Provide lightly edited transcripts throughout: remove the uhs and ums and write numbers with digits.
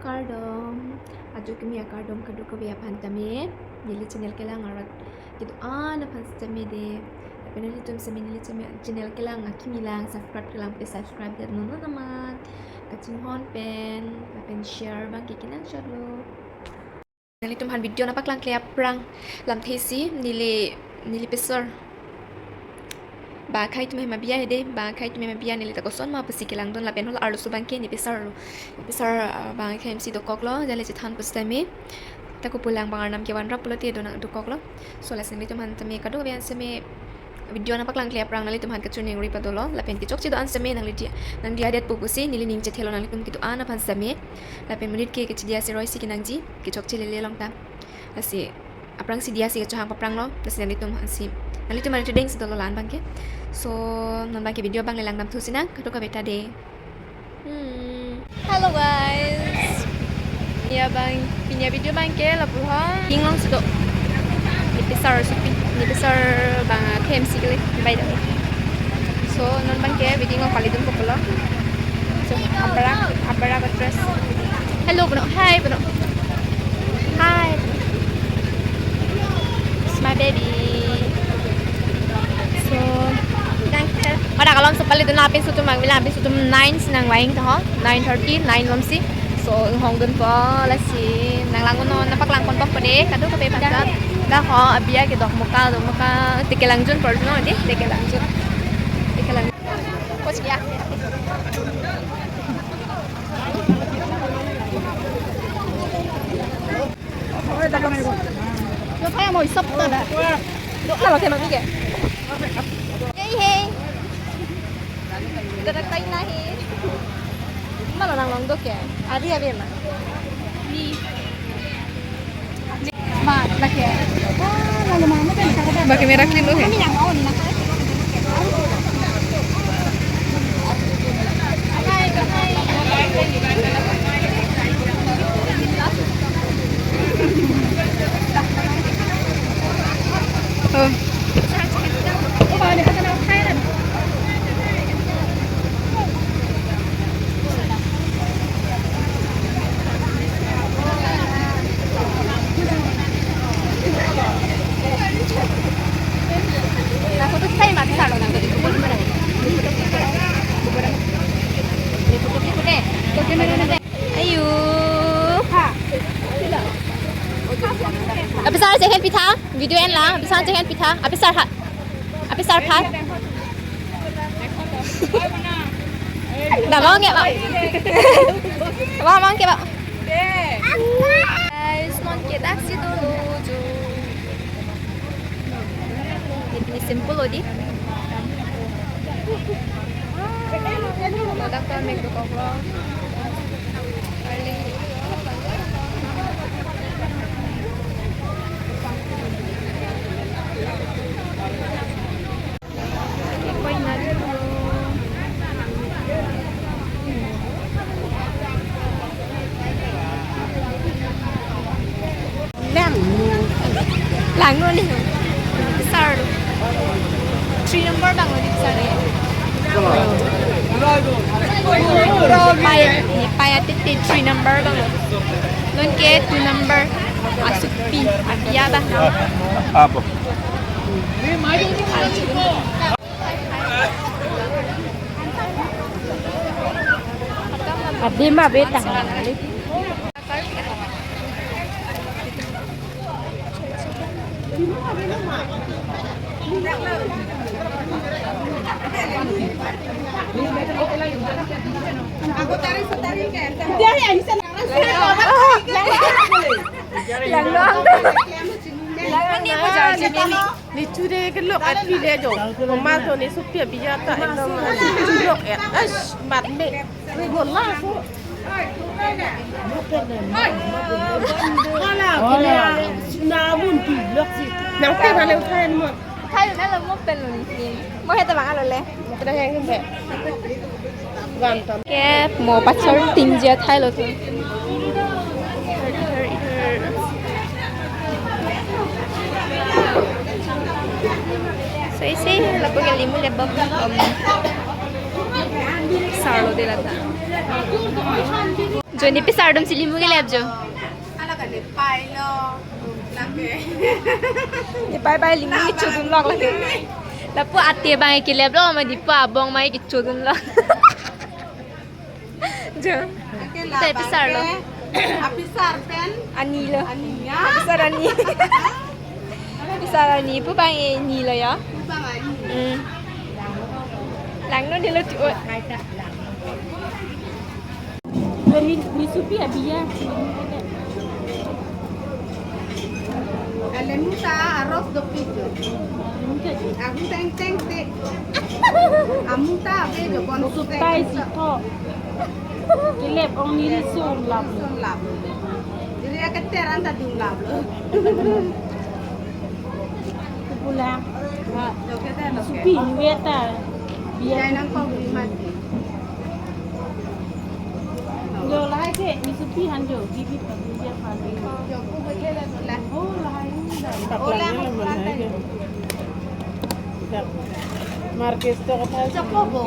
Kardom, ajuk kami kardom kadu kabe pantame, nili channel kelang arat gitu na pantame de, tapi nili tum semi nili channel kelang akimilang subscribe kelang pe subscribe dan nono naman, kacing hon pen share bang kikinang share lo. Nili tum han video napak lang kliap prang lam thesi nili pesor. Ba khai tu ma biya de ba khai tu ma biya ni le ta ko son ma pasi kelang don la pen hol arlo suban ke ni pesar ba khai mc do koklo jale je than pusta me ta ko pulang bangar nam ke wan rap pulo te do na do koklo so la sen tu man tame kadu bian seme video na paklang kliap rang nali tu man ka chuning ri padolo la pen ki chok chi do an seme nang dia det pu pusi nili ning che thelo nang kum ki tu ana pan seme la pen minute ke chi dia se roi si ki nang ji ki chok chi le long ta la si aprang si dia si ke chang paprang lo la sen nali tu man si nali tu man tu deng si do lan bang ke so non bang ke video bang lelang nam thu sinang kadu ka beta de hello guys ya bang pinya video bang ke la pu ha ingong su do ni besar bang KMC kele bai da so non bang ke video ngong pali dun ko pula so abara dress hello bro hi bro hi it's my baby so ada kalau sepali tu napin suatu mangmila napin suatu 9 senang waing toh 9:30 9 lomsi so honggun po lasi nang langun no napak langkon pok pade kadu kape padat dah ho abia ke dok muka tikelangjun per no de tikelangjun poch kia nó thấy mồi sấp rồi đấy nó là cái gì hey Dadak tay nahi. Mana nang longdok ya? Adi abi ma. Ni. Ma laki ya. Lalu mana kan kita bagi merah clean loh ya. Kami yang mau ni nak. Oh. Oh, ni kata nak khai dah. Abisar jahen pitha video en la abisar jahen pitha abisar phat dah mau nggak pak mau nggak pak guys mau kita taksi dulu ini simple loh di mau daftar make the cover làng luôn đi besar luôn 3 number bang lo di besar ya paya titik 3 number bang lo non ke 2 number asupi abia bah apa abdi mah beta Aku cari setari kan. Dia yang bisa yang doang tuh. Ini aku cari sini. Ni curi keluk at pile jo. Mama tu ni supir biar tak endam. Keluk at. Ash, mat me. Wallah aku. Namun pilok sih. Nanti balik kan mu. Thay được là một bên luôn nhìn mới hết bạn rồi lẽ Kita yang ini. Gantam. cái mùa bắt sớm tin giờ thay rồi thôi Saya là có cái limu lebab sao rồi đây là ta जो नि पिसार दम सिली मुगे लेब जो ala ka ni pai lo lake ni pai pai ling ni chudun lok la la pu atte bang ke leb lo ma di pu abong mai ki chudun lok jo te pisar lo apisar pen ani lo aninya pisar ani pisar ani pu bang e ni lo ya bang ani lang no ni lo tu Ni supi abia. Alemuta arroz do pijo. Aku teng teng te. Amuta pijo kon Supai si to. Kilep ong ni sun lam. lap. Jadi aku teran tadi lap lo. Pulang. Lo kita lo. Supi ni weta. Biar nang kau beli mati. Jo lai ke ni supi han jo gigi pa dia pa ni. Jo aku beli lah. Oh lai ni dah. Oh lah aku lantai. Marquez to ka pa. Chocobo.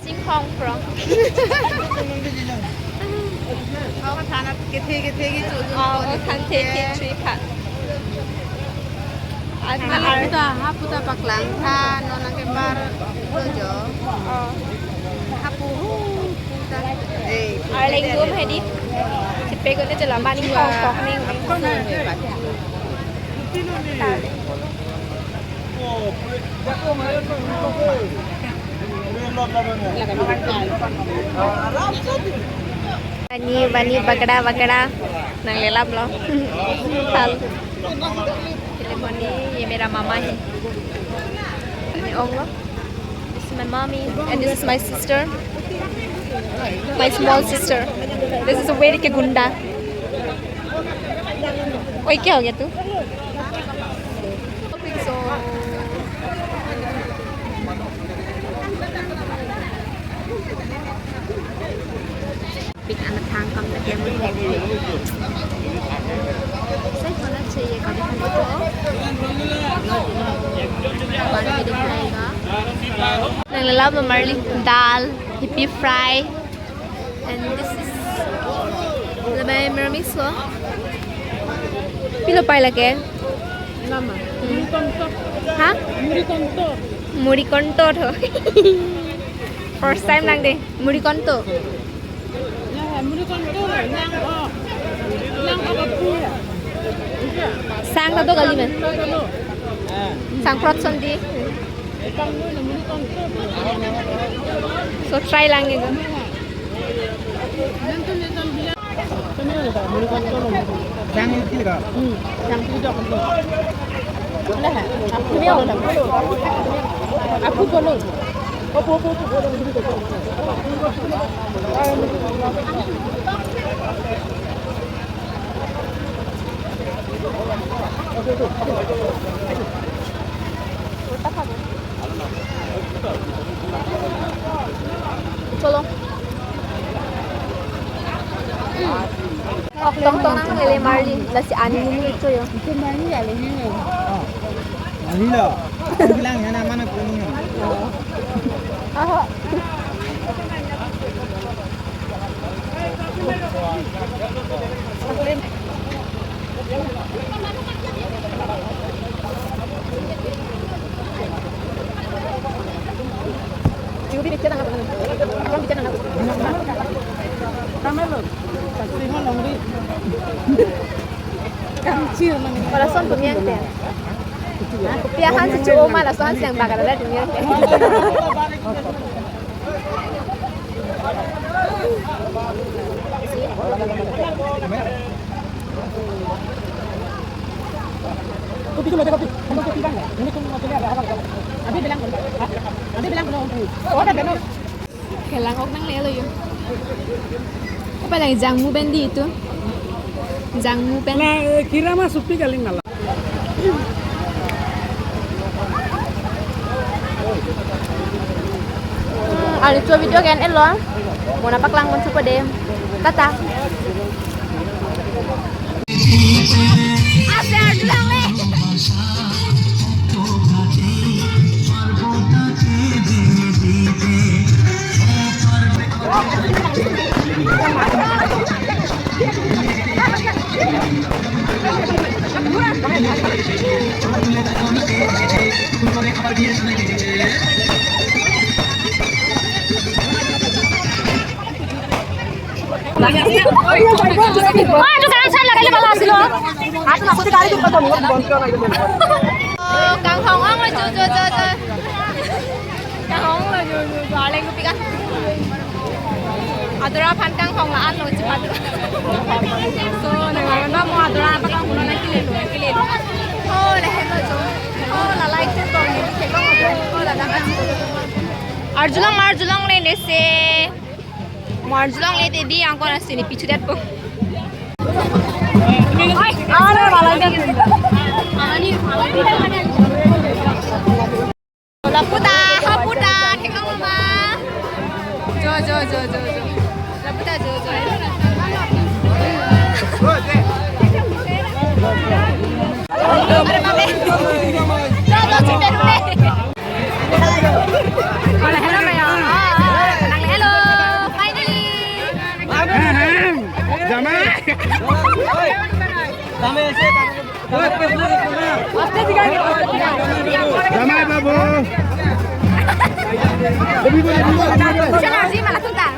sing hong from Kau kan tanah kita gitu. oh kan te te tree pat Haputa paklang tha nona ke bar dojo. Hapu puta. Arling gum hai di sipe ko ne jala mani hong kong ning bani bagड़ा nang lelap lo hal telepon ni ye mera mama hai ini om lo this is my mommy and this is my sister my small sister this is a very ke gunda oi क्या हो गया तू so पिक anak tangkam na kaya mo saya होना चाहिए कभी हमको पानी में दिखाएगा naglalab na marli dal hippie fry and this is labay miramis ko pilo pa lagi Nama. Muri konto. ha Muri konto. muri konto tho first time lang de muri konto Ya, muri konto nang oh. Nang apa pu ya? sang ta to gali men Kalau sang prot son di Kang mo na muri konto. so try lang yun Nanti ni tan bilang. Kami ada muri konto lo. Yang itu ka. Yang itu jauh konto. Ada ha? Aku dia orang. Aku kalau. Apa. Cholo. Tong nang lele marli la si ani ni ito yo. Itu mana ya le ni. Alila, ang bilang yan naman ang kunin yun. Aha. Yung bicara nggak benar. Akang bicara nggak benar. Kami lo. Kasi mo lang rin. Kancil lang. Corazón pumiente. Piahan sa Choma, las hojas yang bakal ada pumiente. Kopi tu macam kopi. Kamu kopi bang? Ini kamu macam ada apa? Abi bilang belum. Oh, ada belum. Kailangan ko nang lelo yun. Apa lagi jangmu bendi itu? Jangmu ben. Lah, kira mah supi galing nala. Ada dua video kan elo. Mau napak lang mun super dem. Tata. Asyar lang le. Càng hồng ông là chưa càng hồng là vừa lên cái biết Adora pan càng hồng là ăn rồi chứ bắt so này mà nó mua Adora bắt đầu nó lấy cái liền thôi là hết rồi thôi là like chứ còn những cái con thôi là đang ăn Arjulang lên để xe Arjulang lên để đi ăn con là xin đi pichu đẹp không Ana malah dia. Ani Laputa, haputa, tengok mama. Jo. Laputa jo. Ada babe. Jo cerita dulu. Hello Maya. Hello. Finally. Jamai. Jamai babu. Lebih boleh. Jangan sih malah tuntang.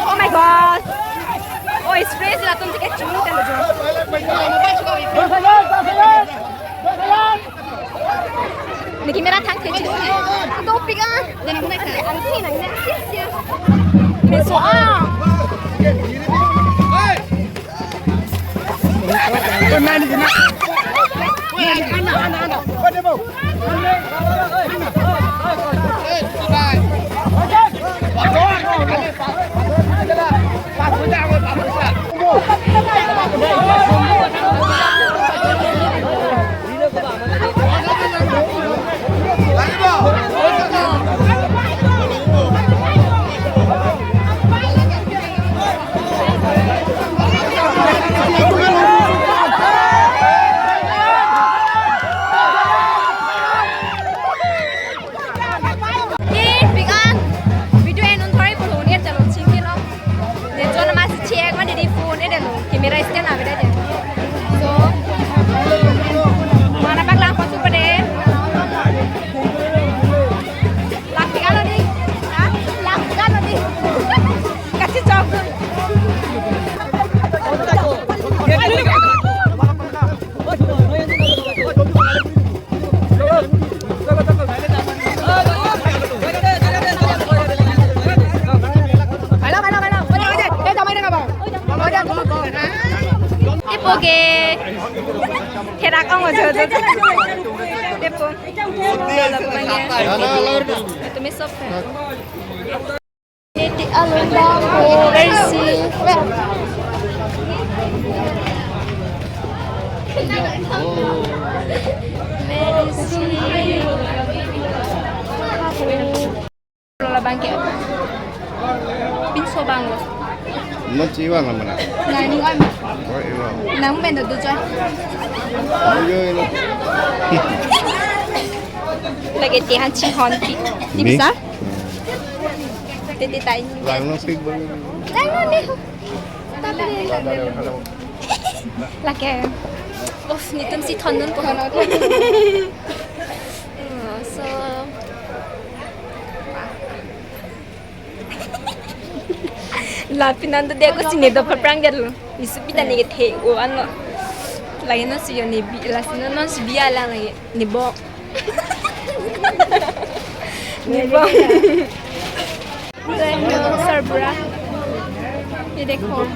Oh my god. Oh, it's crazy lah tuh tiket cuma kan aja. Niki merah tang kecil. Topi kan. Dan aku nak angki nanya. Mesoa. Pernah di sana. Anak. Ada bau. Kamera stand apa dah? So, mana pak lampu tu pada? Lampu kan ni? Lampu kan ni? Kasih coklat. Oke, kerak kamu jauh. Depo. Itu misop. Ini alunda versi. Lola bangke. Pinso bangos. Nó chỉ vào làm nào? Này đi ơi. Nắng bên được tôi chơi. Lagi tihan cihon ki. Di bisa? Titi tay. Làm nó xinh bưng. Jangan deh. Lagi. Uff, ni tum si thon nun ko hana. So Lapinan tu dia aku sini dapat perang dia dulu. Isupi dan ni ke o ano. Lagi no si ni bi la sino no si biala lagi ni bo. Nibang. Serbra. ये देखो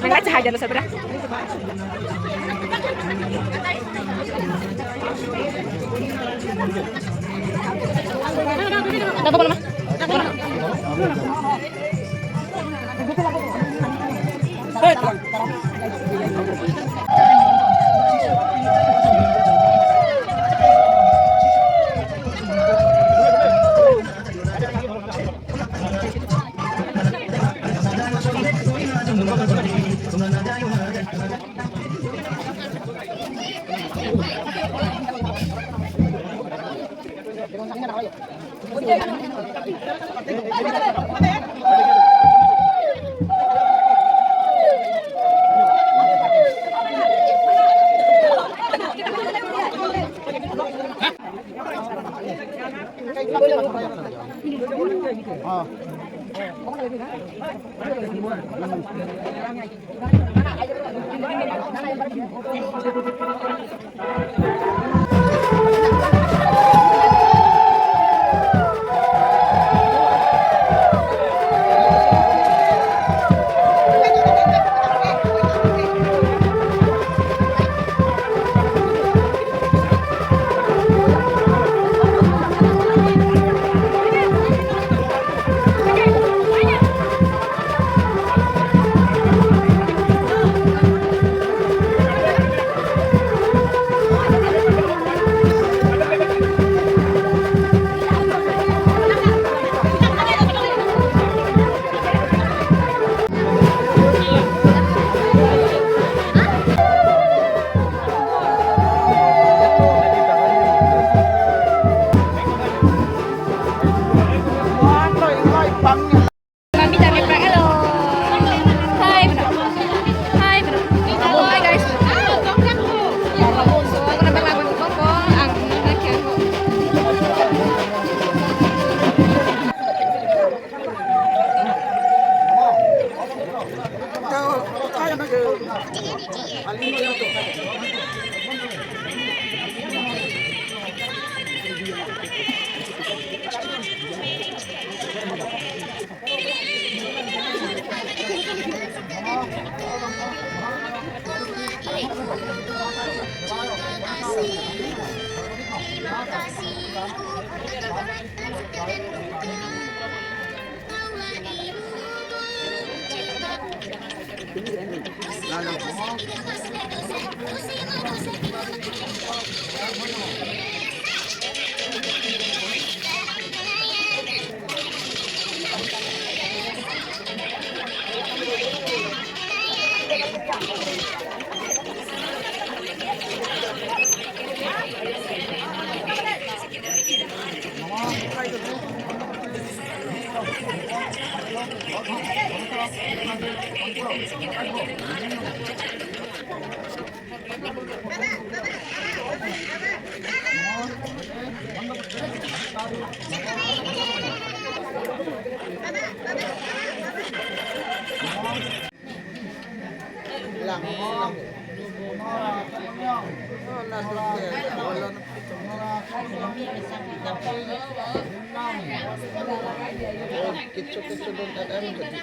Nggak cahaya lo Serbra. Apa nama? Kecil-kecil doon ada jadi.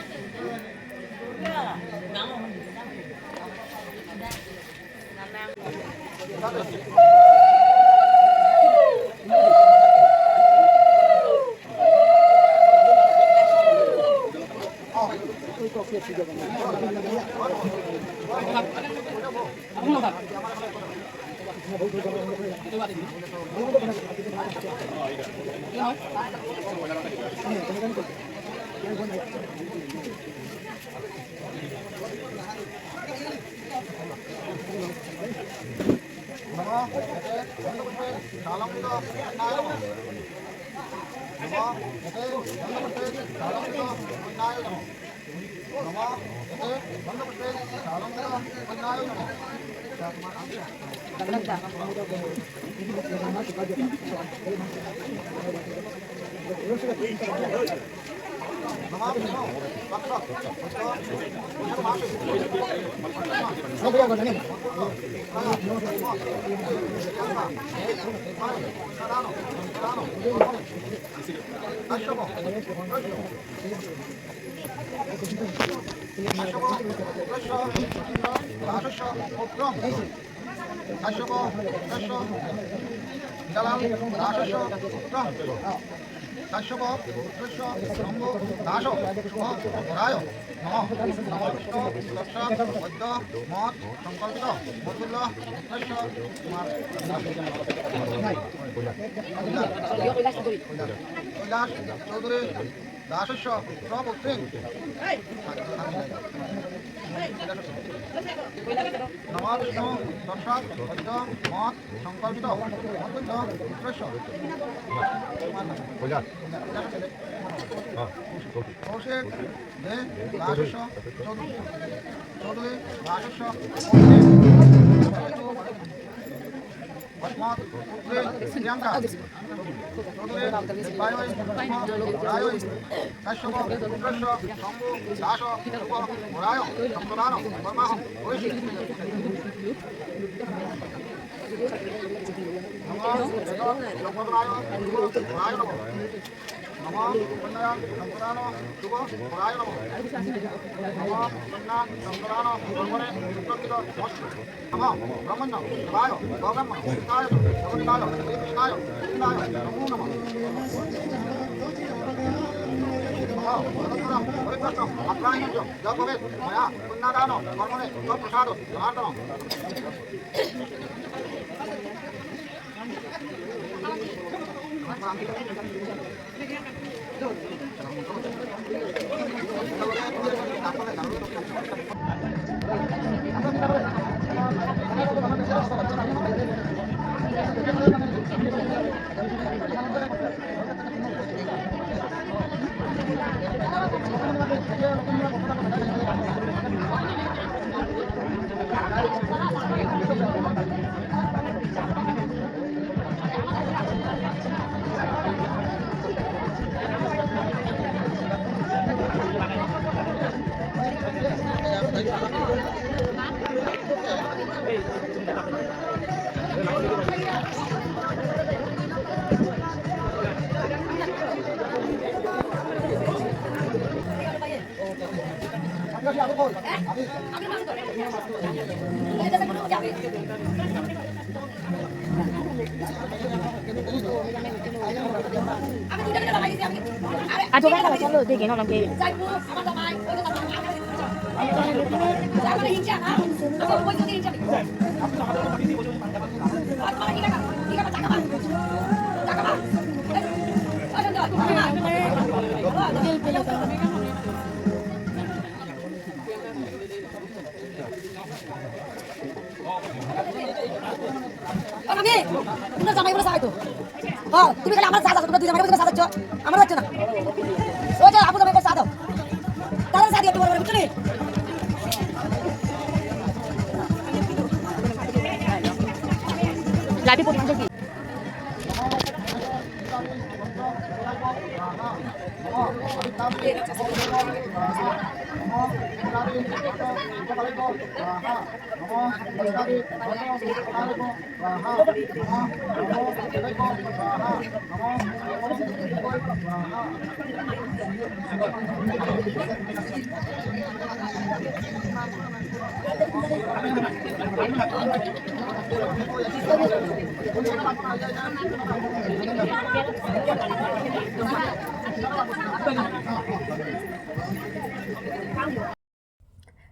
তুমি খালি আমার সাথে তোমরা দুই জামাই সাথে যাচ্ছ আমার যাচ্ছ না ওই যে আপু জামাই সাথে তাদের সাথে একটু বড় বড় বুঝছো লাঠি পড়ে কি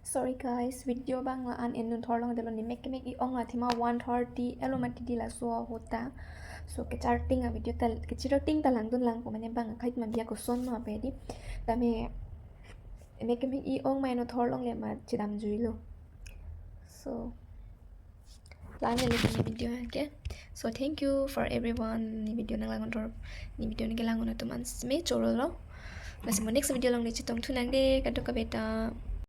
Sorry guys, video banglaan enun thorlong delon ni mek i ong athima 130 elomati dila so hota. So ke charting a video tal ke charting talang dun lang po mane bang khait ma bia ko son ma pe di tame mek i ong mai no thorlong le ma chidam juilo. So lang le ni video ke. So thank you for everyone ni video nang langon thor ni video ni ke langon to man me chorolo. Masih mau next video lang ni chitong tunang de kadok kabeta.